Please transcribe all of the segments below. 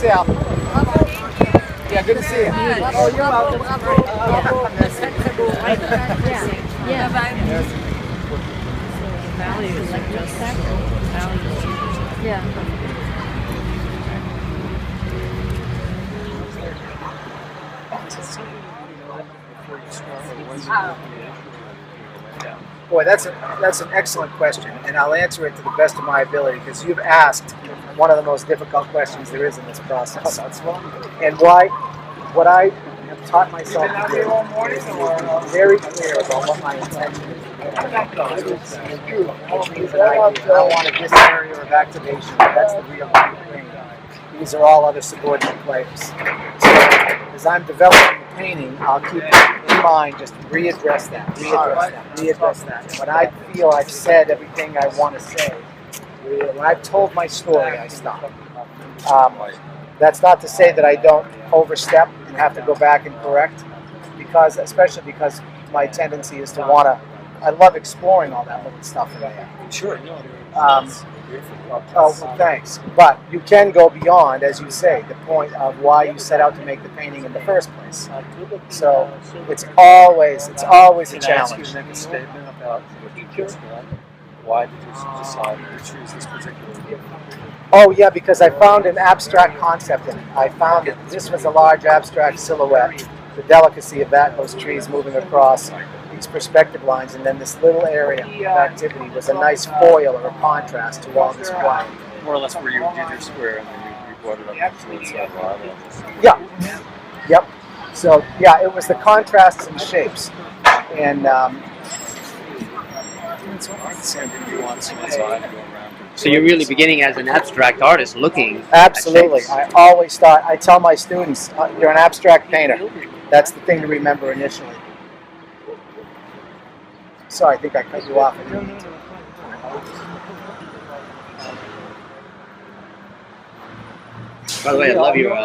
Sal. Yeah, good to see you. Oh, you're welcome. Yeah. Values are just values. Yeah. Boy, that's an excellent question, and I'll answer it to the best of my ability because you've asked one of the most difficult questions there is in this process. And what I have taught myself to do is to be very clear about what my intention is. I want a dysentery or of activation. That's the real thing. These are all other subordinate players. So as I'm developing the painting, I'll keep in mind just readdress that. And when I feel I've said everything I want to say, when I've told my story, I stop. That's not to say that I don't overstep and have to go back and correct, especially because my tendency is to want to. I love exploring all that little stuff in there. Sure. Well, thanks. But you can go beyond, as you say, the point of why you set out to make the painting in the first place. So it's always a challenge. Can I ask you to make a statement about what you just done? Why did you decide to choose this particular? Oh yeah, because I found an abstract concept in it. I found that this was a large abstract silhouette. The delicacy of that, those trees moving across these perspective lines, and then this little area of activity was a nice foil or a contrast to all this quiet. More or less where you did your square and then you brought it up to the inside line. Yeah. Yep. So yeah, it was the contrasts and shapes, and So you're really beginning as an abstract artist, looking. Absolutely. I always thought. I tell my students, you're an abstract painter. That's the thing to remember initially. Sorry, I think I cut you off. By the way, I love your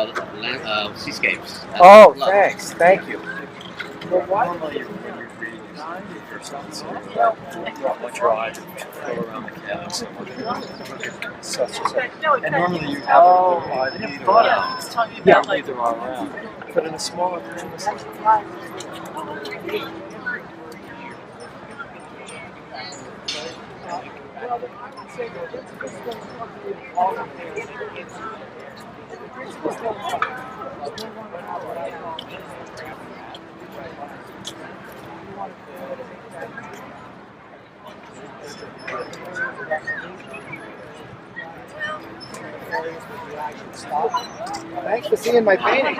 seascapes. Oh, thanks. Thank you. Normally, when you're reading yourself, you want your eye to go around the canvas and such and such. And normally you have a little eye to either around. Yeah, either around. But in a smaller canvas, Thanks for seeing my painting.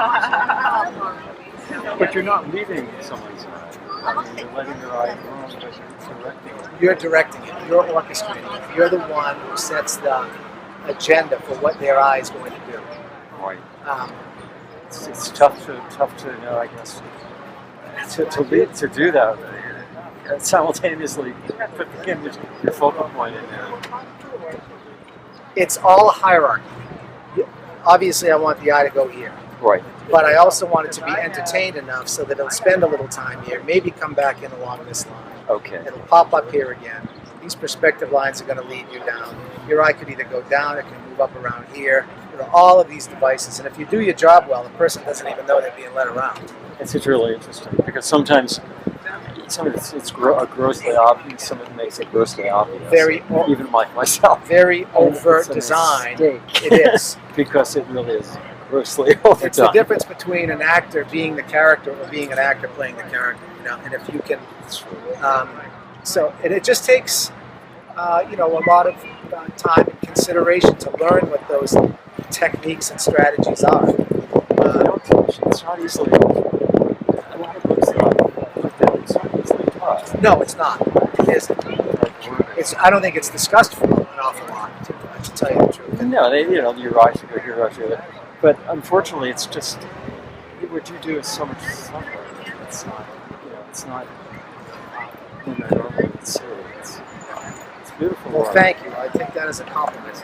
but you're not leaving someone's eye. I mean, you're letting your eye roam, but you're directing it. You're directing it. You're orchestrating it. You're the one who sets the agenda for what their eye is going to do. Right. It's tough to know, I guess, to do that. Simultaneously put your focal point in there. It's all a hierarchy. Obviously, I want the eye to go here. Right. But I also want it to be entertained enough so that it'll spend a little time here, maybe come back in along this line. Okay. It'll pop up here again. These perspective lines are going to lead you down. Your eye could either go down, it can move up around here. All of these devices. And if you do your job well, the person doesn't even know they're being led around. It's really interesting because sometimes it's grossly obvious. Some of it makes it grossly obvious. Even like myself. Very overt design. It is. Because it really is grossly overdone. It's the difference between an actor being the character or being an actor playing the character. And if you can, and it just takes a lot of time and consideration to learn what those techniques and strategies are. It's not easily. A lot of books it's not easily taught. No, it's not. It isn't. I don't think it's discussed for an awful lot, to tell you the truth. No, your eye should go here, your eye should go there. But unfortunately, it's just what you do is so much simpler. It's not. It's not. It's silly. It's beautiful. Well, thank you. I take that as a compliment.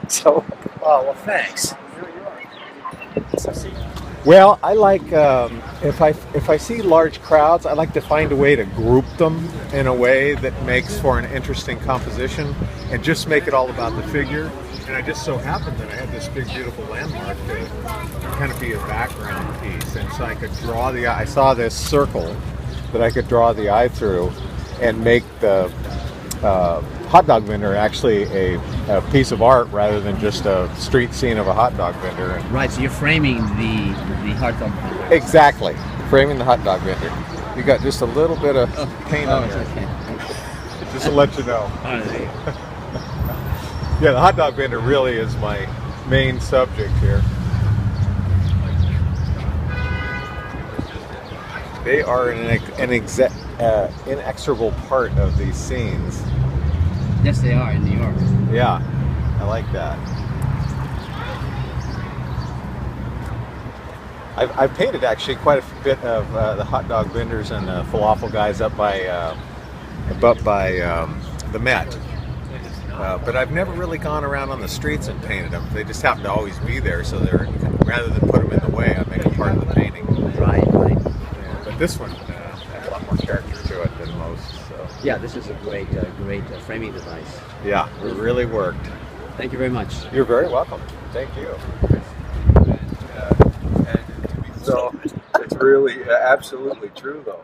So, well, thanks. Well, I like if I see large crowds, I like to find a way to group them in a way that makes for an interesting composition, and just make it all about the figure. And I just so happened that I had this big, beautiful landmark to kind of be a background piece, and so I could draw the eye. I saw this circle that I could draw the eye through, and make the hot dog vendor actually a piece of art rather than just a street scene of a hot dog vendor. Right, so you're framing the hot dog vendor. Exactly, framing the hot dog vendor. You got just a little bit of paint on it's here, okay. just to let you know. Oh, there you go. Yeah, the hot dog vendor really is my main subject here. They are an inexorable part of these scenes. Yes, they are in New York. Yeah, I like that. I've painted actually quite a bit of the hot dog vendors and the falafel guys up by the Met. But I've never really gone around on the streets and painted them. They just happen to always be there, so they're, rather than put them in the way, I make them part of the painting. Right. Yeah, but this one has a lot more character to it than most. So. Yeah, this is a great framing device. Yeah, it really worked. Thank you very much. You're very welcome. Thank you. So it's really absolutely true, though.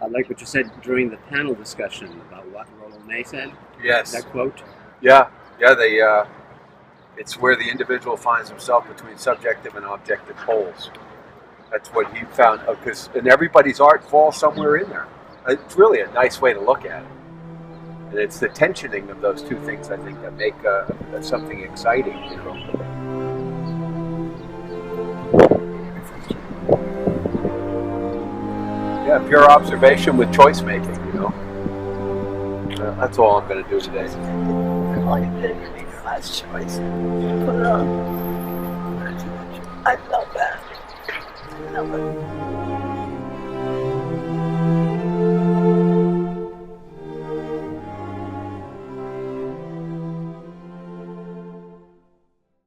I like what you said during the panel discussion about what Rollo May said. Yes. That quote. Yeah. It's where the individual finds himself between subjective and objective poles. That's what he found, and everybody's art falls somewhere in there. It's really a nice way to look at it. And it's the tensioning of those two things, I think, that make something exciting, you know. Yeah, pure observation with choice making, you know. That's all I'm going to do today. All you did was make your last choice. Put it on. I felt bad.